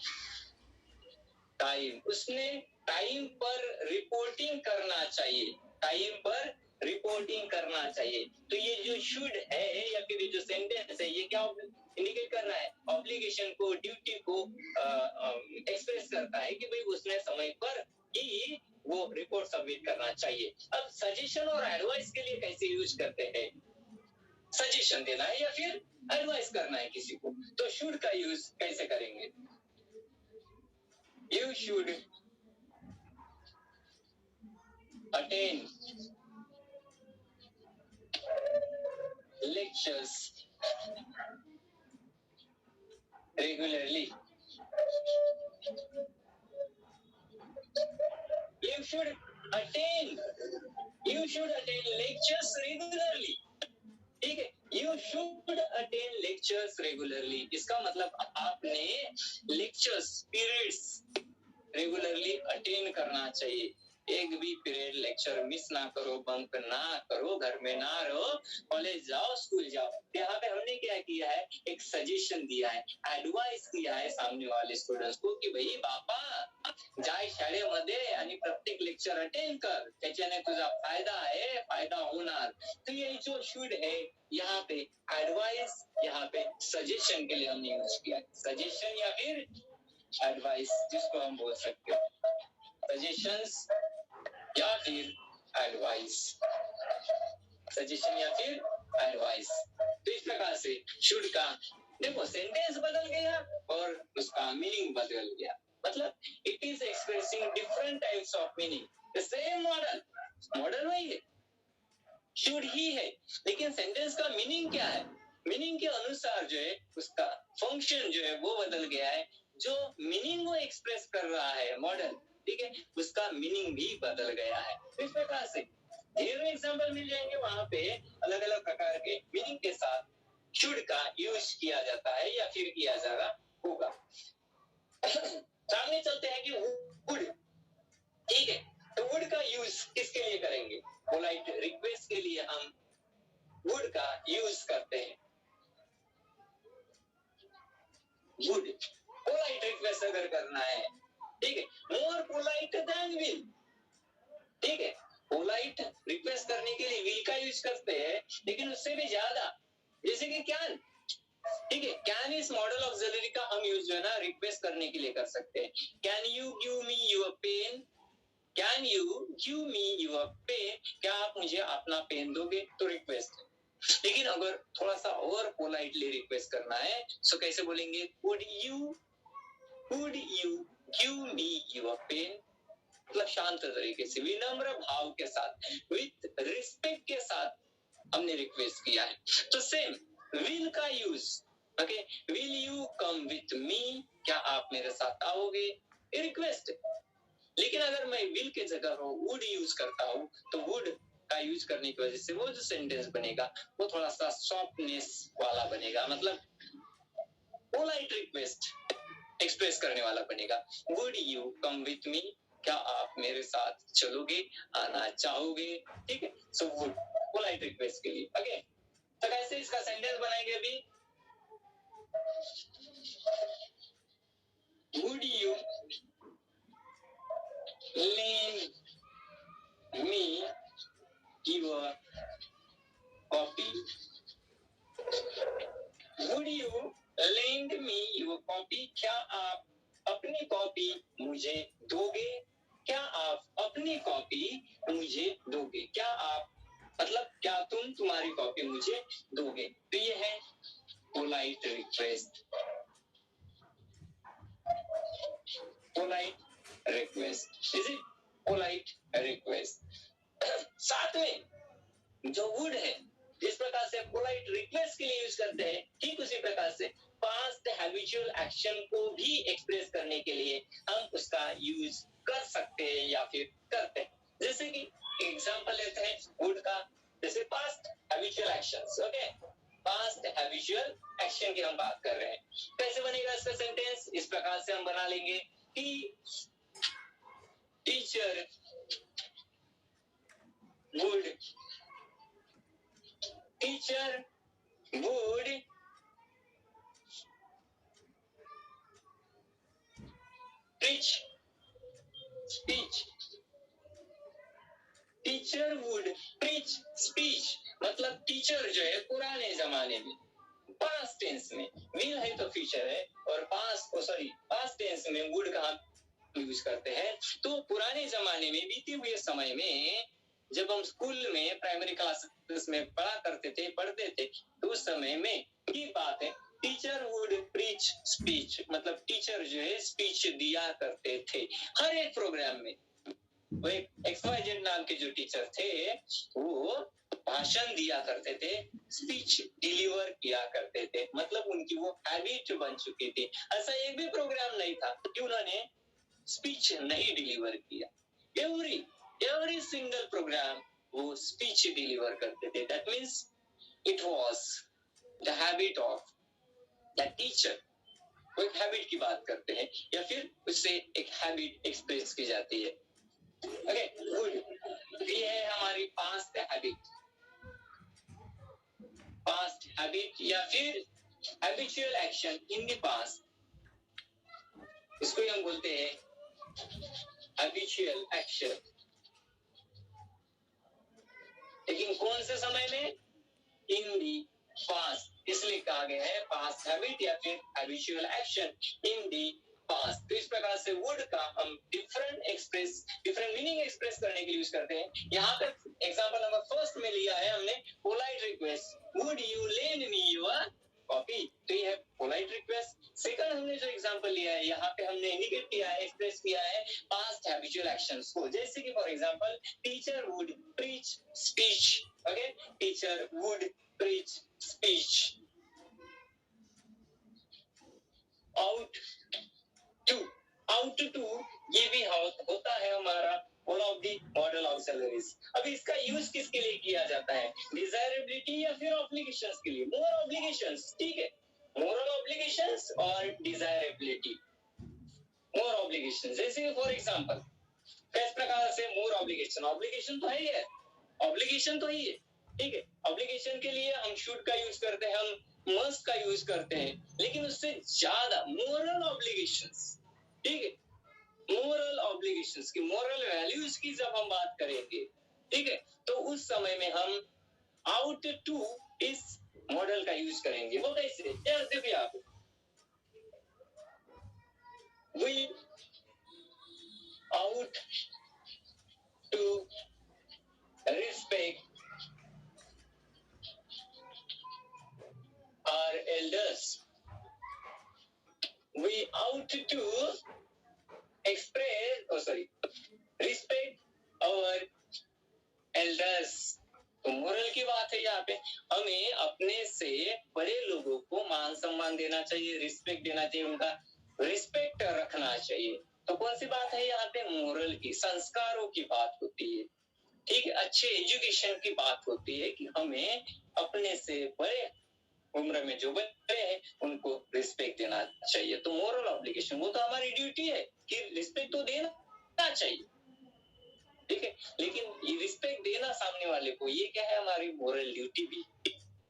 time, उसने टाइम पर रिपोर्टिंग करना चाहिए, टाइम पर रिपोर्टिंग करना चाहिए. तो ये जो शुड है या फिर ये जो सेंटेंस है, ये क्या इंडिकेट कर रहा है? ऑब्लिगेशन को, ड्यूटी को एक्सप्रेस करता है कि भाई उसने समय पर ही वो रिपोर्ट सबमिट करना चाहिए. अब सजेशन और एडवाइस के लिए कैसे यूज करते हैं? सजेशन देना है या फिर एडवाइस करना है किसी को, तो शुड का यूज कैसे करेंगे? You should attend lectures regularly. You should attend lectures regularly. ठीक है, you should attend lectures regularly. इसका मतलब आपने lectures, periods रेगुलरली अटेंड करना चाहिए. एक भी पीरियड लेक्चर मिस ना करो, बंक ना करो, घर में ना रहो, कॉलेज जाओ, स्कूल जाओ. यहाँ पे हमने क्या किया है? एक सजेशन दिया है, एडवाइस किया है सामने वाले स्टुडंट्स को की भाई बापा जाय शाळेमध्ये आणि प्रत्येक लेक्चर अटेंड कर, त्याच्याने तुझा फायदा आहे, फायदा होणार. तो ये जो शुड है, यहाँ पे एडवाइस, यहाँ पे सजेशन के लिए हमने यूज किया. सजेशन या फिर एडवाइस, जिसको हम बोल सकते हो सजेशंस या फिर एडवाइस, सजेशन या फिर एडवाइस. तो इस प्रकार से शुड का देखो सेंटेंस बदल गया और उसका मीनिंग बदल गया. मतलब it is expressing different types of meaning. The same model वही है, शुड ही है, लेकिन सेंटेंस का मीनिंग क्या है? मीनिंग के अनुसार जो है उसका फंक्शन जो है वो बदल गया है. जो मीनिंग को एक्सप्रेस कर रहा है मॉडल, ठीक है, उसका मीनिंग भी बदल गया है. इस प्रकार से ढेरों एग्जांपल मिल जाएंगे, वहां पे अलग अलग प्रकार के मीनिंग के साथ शुड का यूज किया जाता है या फिर किया जा रहा होगा. सामने चलते हैं कि वुड, ठीक है, तो वुड का यूज किसके लिए करेंगे? पोलाइट रिक्वेस्ट के लिए हम वुड का यूज करते हैं. वुड पोलाइट रिक्वेस्ट अगर करना है, ठीक है, मोर पोलाइट देन विल, ठीक है, पोलाइट रिक्वेस्ट करने के लिए विल का यूज करते हैं, लेकिन उससे भी ज्यादा, जैसे कि कैन, ठीक है, कैन इस मॉडल ऑक्सिलरी का हम यूज जो है ना रिक्वेस्ट करने के लिए कर सकते हैं. Can you give me your pen, can you give me your pen, क्या आप मुझे अपना पेन दोगे? तो रिक्वेस्ट. लेकिन अगर थोड़ा सा और पोलाइटली रिक्वेस्ट करना है तो कैसे बोलेंगे? Could you give me your pen, मतलब शांत तरीके से, विनम्र भाव के साथ, विथ रिस्पेक्ट के साथ हमने रिक्वेस्ट किया है. तो सेम विल का use, okay, will you come with me, क्या आप मेरे साथ आओगे? रिक्वेस्ट. लेकिन अगर मैं विल के जगह वुड यूज करता हूँ तो वुड का यूज करने की वजह से वो जो सेंटेंस बनेगा वो थोड़ा सा सॉफ्टनेस वाला बनेगा, मतलब पोलाइट रिक्वेस्ट एक्सप्रेस करने वाला बनेगा. Would you come with me, क्या आप मेरे साथ चलोगे, आना चाहोगे? ठीक है, सो वुड पोलाइट रिक्वेस्ट के लिए. ओके, तो कैसे इसका सेंटेंस बनाएंगे अभी? Would you lend me your copy? Would you lend me your copy, क्या आप अपनी कॉपी मुझे दोगे? क्या आप अपनी कॉपी मुझे दोगे? क्या आप मतलब क्या तुम तुम्हारी कॉपी मुझे दोगे? तो ये है polite request. Polite request is it polite request. साथ में जो वुड है, जिस प्रकार से पोलाइट रिक्वेस्ट के लिए यूज करते हैं, ठीक उसी प्रकार से पास्ट हैबिचुअल एक्शन को भी एक्सप्रेस करने के लिए हम उसका यूज कर सकते हैं या फिर करते हैं। जैसे कि एग्जांपल लेते हैं वुड का, जैसे past habitual actions. Okay, past habitual action की हम बात कर रहे हैं। कैसे बनेगा इसका सेंटेंस? इस प्रकार से हम बना लेंगे कि teacher would teacher would preach speech। Teacher would preach speech मतलब टीचर जो है पुराने जमाने में, पास्ट टेंस में, will है तो फ्यूचर है, और पास्ट टेंस में would का यूज करते हैं। तो पुराने जमाने में, बीते हुए समय में, जब हम स्कूल में प्राइमरी क्लासेस में पढ़ते थे तो उस समय में की बात है, टीचर वुड प्रीच स्पीच मतलब टीचर जो है स्पीच दिया करते थे हर एक प्रोग्राम में। वो एक XYZ नाम के जो टीचर थे वो भाषण दिया करते थे, स्पीच डिलीवर किया करते थे, मतलब उनकी वो हैबिट बन चुकी थी। ऐसा एक भी प्रोग्राम नहीं था कि उन्होंने स्पीच नहीं डिलीवर किया। एवरी सिंगल प्रोग्राम वो स्पीच डिलीवर करते थे। That means it was the habit of the teacher. वो एक हैबिट की बात करते हैं या फिर उससे एक हैबिट एक्सप्रेस की जाती है। Okay, good. ये है हमारी पास्ट हैबिट या फिर habitual action in the past. इसको हम बोलते हैं हैबिचुअल एक्शन। लेकिन कौन से समय में? इन दी पास्ट, इसलिए कहा गया है पास्ट हैबिट या फिर habitual action in the past. तो इस प्रकार से वुड का हम डिफरेंट मीनिंग एक्सप्रेस करने के लिए यूज करते हैं। यहाँ पे एग्जांपल नंबर फर्स्ट में लिया है हमने polite request, would you lend me your copy, तो ये है पोलाइट रिक्वेस्ट। सेकंड हमने जो एग्जांपल लिया है यहाँ पे हमने इंडिकेट किया है, एक्सप्रेस किया है पास्ट हैबिचुअल एक्शंस को, जैसे कि for example teacher would preach speech. Okay, teacher would preach speech. Ought to ये भी होता है हमारा one of the modal auxiliaries. अब इसका यूज किसके लिए किया जाता है? डिजायरेबिलिटी या फिर ऑब्लिगेशंस के लिए। मोर ऑब्लिगेशंस, ठीक है, मोरल ऑब्लिगेशंस और डिजायरेबिलिटी। मोर ऑब्लिगेशंस जैसे फॉर एग्जांपल किस प्रकार से मोर ऑब्लिगेशन तो है ही है, ऑब्लिगेशन तो ही है, ठीक है। ऑब्लिगेशन के लिए हम शुड का यूज करते हैं, हम मस्ट का यूज करते हैं, लेकिन उससे ज्यादा मोरल ऑब्लिगेशंस, ठीक है, मोरल ऑब्लिगेशंस की, मोरल वैल्यूज की जब हम बात करेंगे, ठीक है, तो उस समय में हम आउट टू इस मॉडल का यूज करेंगे। वो कैसे? जैसे भी आप we ought to respect our elders. We ought to respect our elders. तो मोरल की बात है यहाँ पे, हमें अपने से बड़े लोगों को मान सम्मान देना चाहिए, रिस्पेक्ट देना चाहिए, उनका रिस्पेक्ट रखना चाहिए। तो कौन सी बात है यहाँ पे? मोरल की, संस्कारों की बात होती है, ठीक है, अच्छे एजुकेशन की बात होती है कि हमें अपने से बड़े उम्र में जो बड़े हैं उनको रिस्पेक्ट देना चाहिए। तो मोरल ऑब्लिगेशन, वो तो हमारी ड्यूटी है कि रिस्पेक्ट तो देना चाहिए, ठीक है, लेकिन ये रिस्पेक्ट देना सामने वाले को, ये क्या है? हमारी मोरल ड्यूटी भी,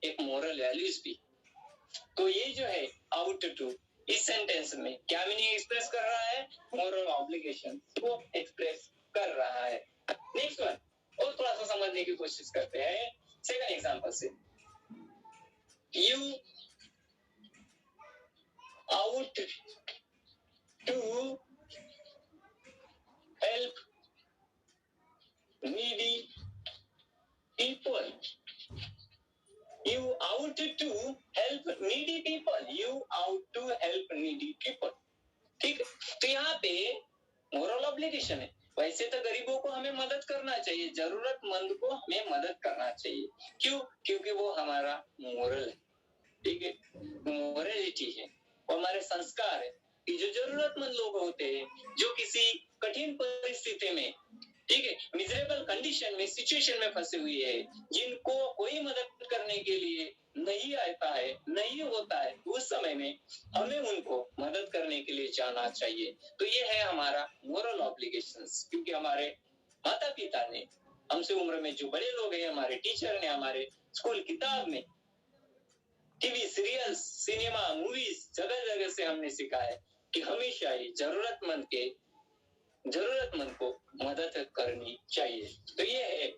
एक मोरल वैल्यूज भी। तो ये जो है आउट टू इस सेंटेंस में क्या मीनिंग एक्सप्रेस कर रहा है? मोरल ऑब्लिगेशन को एक्सप्रेस कर रहा है। नेक्स्ट वन और थोड़ा सा समझने की कोशिश करते हैं सेकंड एग्जांपल से। out to help needy people. You out to help needy people. You out to help needy people. ठीक है, तो यहाँ पे मोरल ऑब्लिगेशन है। वैसे तो गरीबों को हमें मदद करना चाहिए, जरूरतमंद को हमें मदद करना चाहिए। क्यों? क्योंकि वो हमारा मोरल है। ठीक है, मोरलिटी है, वो हमारे संस्कार है कि जो जरूरतमंद लोग होते हैं, जो किसी कठिन परिस्थिति में, ठीक है, मिजरेबल कंडीशन में, सिचुएशन में फंसे हुए है, जिनको कोई मदद करने के लिए नहीं आता है, नहीं होता है, उस समय में हमें उनको मदद करने के लिए जाना चाहिए। तो ये है हमारा मोरल ऑब्लिगेशंस, क्योंकि हमारे माता पिता ने, हमसे उम्र में जो बड़े लोग हैं, हमारे टीचर ने, हमारे स्कूल किताब में, टीवी सीरियल्स, सिनेमा, मूवीज, जगह जगह से हमने सीखा है कि हमेशा ही जरूरतमंद को मदद करनी चाहिए। तो ये है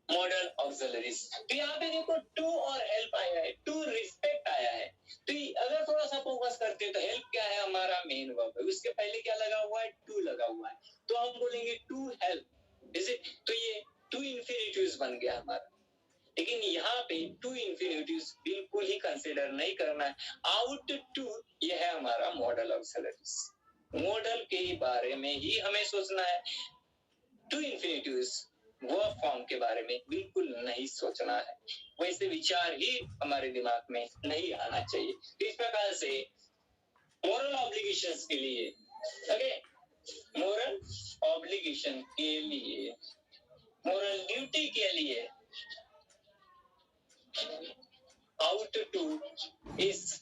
मॉडल ऑक्सिलरीज। तो यहाँ पे देखो टू और हेल्प आया है, टू रिस्पेक्ट आया है। तो अगर थोड़ा सा फोकस करते हैं तो हेल्प क्या है, हमारा मेन वर्ब है, उसके पहले क्या लगा हुआ है, टू लगा हुआ है, तो हम बोलेंगे टू हेल्प। Is it? तो ये टू इंफिनिटिव्स बन गया हमारा। लेकिन यहाँ पे टू इंफिनिटिव्स बिल्कुल ही कंसिडर नहीं करना है। आउट टू ये है हमारा मॉडल ऑक्सिलरीज। मॉडल के बारे में ही हमें सोचना है। टू इंफिनिटिव्स वर्ब फॉर्म के बारे में बिल्कुल नहीं सोचना है। वैसे विचार ही हमारे दिमाग में नहीं आना चाहिए। तो इस प्रकार से मोरल ऑब्लिगेशंस के लिए, ओके, मोरल ऑब्लिगेशन के लिए, मोरल ड्यूटी के लिए आउट टू इस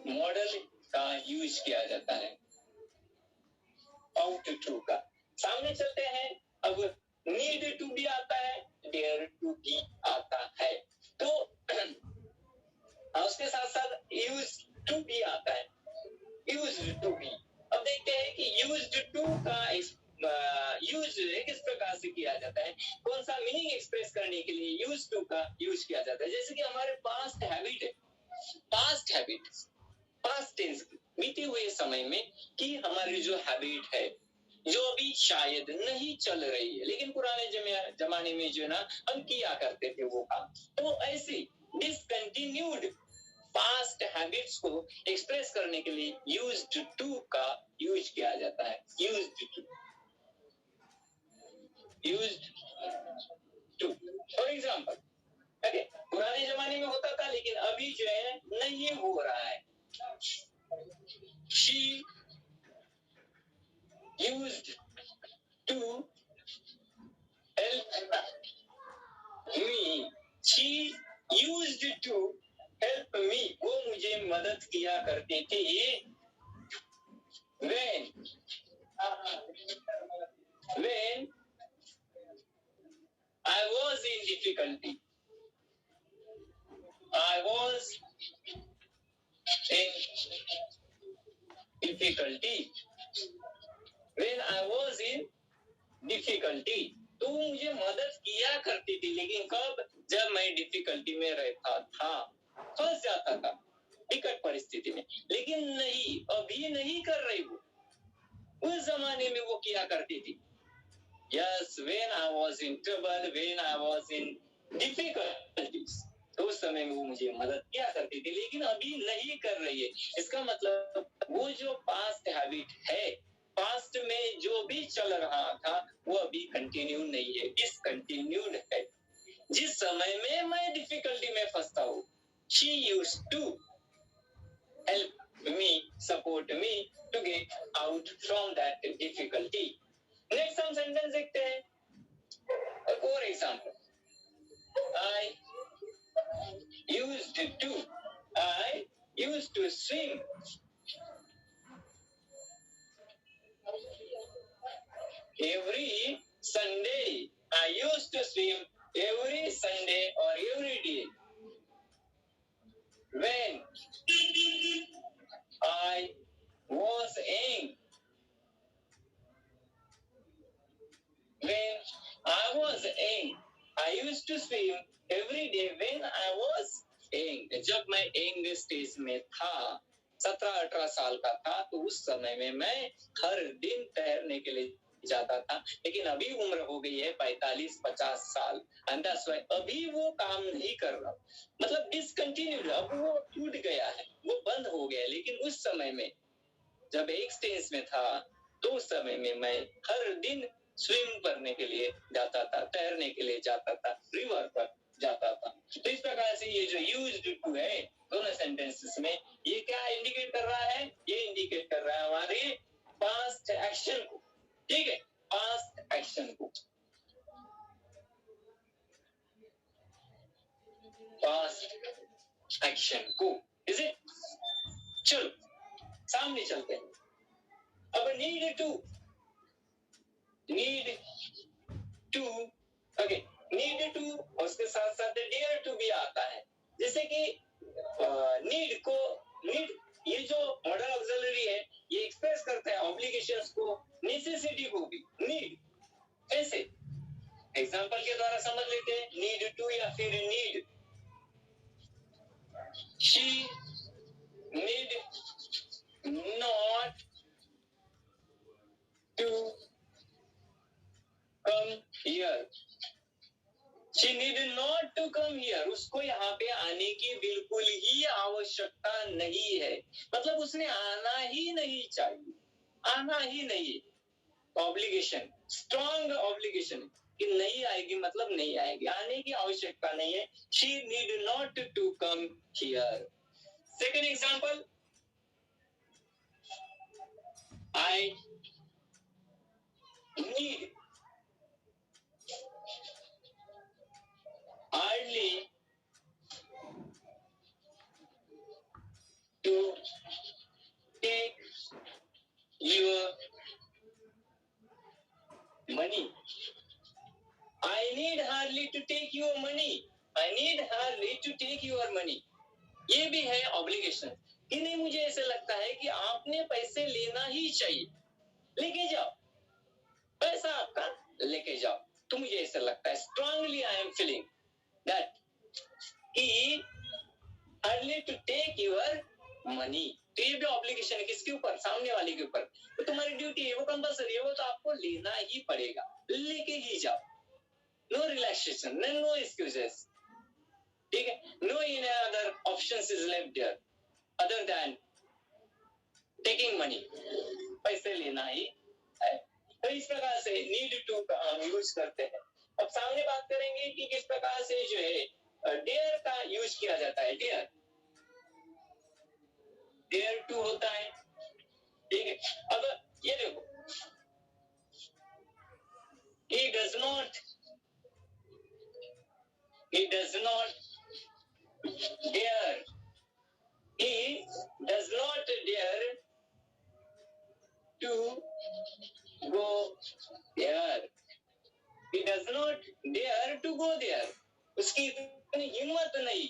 मॉडल का यूज किया जाता है। आउट टू का सामने चलते हैं। अब नीड टू भी आता है, डेयर टू भी आता है, तो उसके साथ साथ यूज टू भी आता है, यूज टू भी। अब देखते हैं कि यूज टू का यूज किस प्रकार से किया जाता है, कौन सा मीनिंग एक्सप्रेस करने के लिए यूज टू का यूज किया जाता है। जैसे कि हमारे पास्ट हैबिट है, पास्ट हैबिट, पास्ट टेंस, बीते हुए समय में कि हमारी जो हैबिट है, जो अभी शायद नहीं चल रही है, लेकिन पुराने जमाने में जो ना हम किया करते थे वो काम, तो ऐसी डिसकंटिन्यूड पास्ट हैबिट्स को एक्सप्रेस करने के लिए यूज्ड टू का यूज किया जाता है। Used to for example, okay, पुराने जमाने में होता था लेकिन अभी जो है नहीं हो रहा है। She used to help me. She used to help me. वो मुझे मदद किया करती थी। When I was in difficulty. I was in difficulty. When I was in difficulty, तो मुझे मदद किया करती थी, लेकिन कब? जब मैं डिफिकल्टी में रहता था, फंस जाता था विकट परिस्थिति में। लेकिन नहीं, अभी नहीं कर रही वो, उस जमाने में वो किया करती थी। Yes, when I was in trouble, when I was in difficulties, तो उस समय में वो मुझे मदद किया करती थी, लेकिन अभी नहीं कर रही है। इसका मतलब वो जो पास्ट हैबिट है, पास्ट में जो भी चल रहा था वो अभी कंटिन्यू नहीं है, डिसकंटिन्यूड है। जिस समय में मैं डिफिकल्टी में फंसता हूँ, she used to help me, support me to get out from that difficulty. Next हम सेंटेंस देखते हैं। For example, I used to swim every Sunday. I used to swim every Sunday or every day. When I was young. When I was young, I used to swim every day when I was young. जब मैं young स्टेज में था, 17-18 साल का था तो उस समय में मैं हर दिन तैरने के लिए जाता था, लेकिन अभी उम्र हो गई है 45-50 साल, अभी वो काम नहीं कर रहा, मतलब डिसकंटिन्यूड, अब वो टूट गया है, वो बंद हो गया। लेकिन उस समय में जब एक स्टेज में था तो उस समय में मैं हर दिन स्विम करने के लिए जाता था, तैरने के लिए जाता था, रिवर पर जाता था। तो इस प्रकार से ये जो यूज्ड टू है दोनों सेंटेंसेस में, ये क्या इंडिकेट कर रहा है? ये इंडिकेट कर रहा है हमारे पास्ट एक्शन को, ठीक है, पास्ट एक्शन को, पास्ट एक्शन को, इज इट? चलो सामने चलते हैं। अब need to okay, need to और उसके साथ साथ डेयर टू भी आता है। जैसे कि नीड ये जो मॉडल ऑक्सिलरी है ये एक्सप्रेस करता है ऑब्लिगेशंस को, नेसेसिटी को भी। नीड कैसे? एग्जांपल के द्वारा समझ लेते हैं। नीड टू या फिर need, she need not to come here, she need not to come here, उसको यहाँ पे आने की बिल्कुल ही आवश्यकता नहीं है, मतलब उसने आना ही नहीं चाहिए, आना ही नहीं। ऑब्लिगेशन, स्ट्रॉन्ग ऑब्लिगेशन कि नहीं आएगी, मतलब नहीं आएगी, आने की आवश्यकता नहीं है। She need not to come here. Second example, I need hardly to take your money. I need hardly to take your money. I need hardly to take your money. ये भी है ऑब्लिगेशन कि नहीं, मुझे ऐसे लगता है कि आपने पैसे लेना ही चाहिए, लेके जाओ, पैसा आपका लेके जाओ, तो मुझे ऐसा लगता है, strongly I am feeling that he hardly to take your money। तो ये भी ऑब्लिगेशन है, किसके ऊपर? सामने वाले के ऊपर। तो तुम्हारी ड्यूटी है, वो कंपल्सरी है, वो तो आपको लेना ही पड़ेगा, लेके ही जाओ। नो रिलैक्सेशन, नो एक्सक्यूजेस, ठीक है। No in other options is left there other than taking money, पैसे लेना ही है। तो इस प्रकार से नीड टू का हम यूज करते हैं। अब सामने बात करेंगे कि किस प्रकार से जो है डेयर का यूज किया जाता है। डेयर टू होता है, ठीक है। अब ये देखो, he does not dare, he does not dare to go there, he does not dare to go there, उसकी इतनी हिम्मत नहीं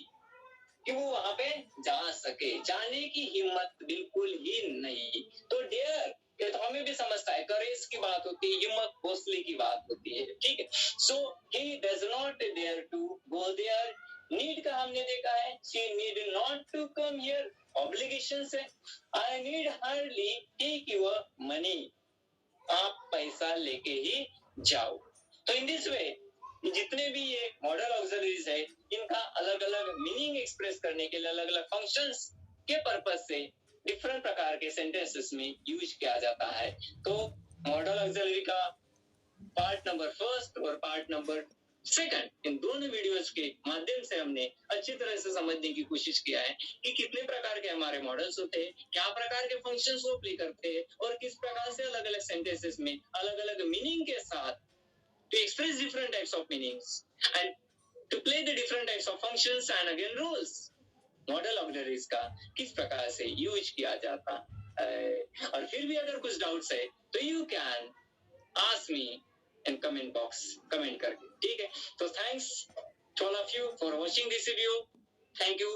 कि वो वहां पे जा सके, जाने की हिम्मत बिल्कुल ही नहीं। तो डेयर ये तो हमें भी समझता है, करेज की बात होती है, हिम्मत हौसले की बात होती है, ठीक है। So he does not dare to go there. Need का हमने देखा है, she need not to come here, obligation है। I need hardly take your money, आप पैसा लेके ही जाओ। तो इन दिस वे जितने भी ये मॉडल ऑक्सिलरीज है, इनका अलग अलग मीनिंग एक्सप्रेस करने के लिए अलग अलग फंक्शंस के पर्पज से डिफरेंट प्रकार के सेंटेंसेस में यूज किया जाता है। तो मॉडल ऑक्सिलरी का पार्ट नंबर फर्स्ट और पार्ट नंबर सेकंड, इन दोनों वीडियोस के माध्यम से हमने अच्छी तरह से समझने की कोशिश किया है कि कितने प्रकार के हमारे मॉडल्स होते हैं, क्या प्रकार के फंक्शंस वो प्ले करते हैं, और किस प्रकार से अलग अलग सेंटेंसेस में अलग अलग मीनिंग के साथ to express different types of meanings and to play the different types of functions and again rules, model auxiliaries का किस प्रकार से यूज किया जाता है। और फिर भी अगर कुछ डाउट्स है तो you can ask me in comment box, comment करके, ठीक है। तो thanks to all of you for watching this video, thank you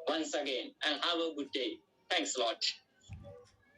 once again and have a good day, thanks a lot।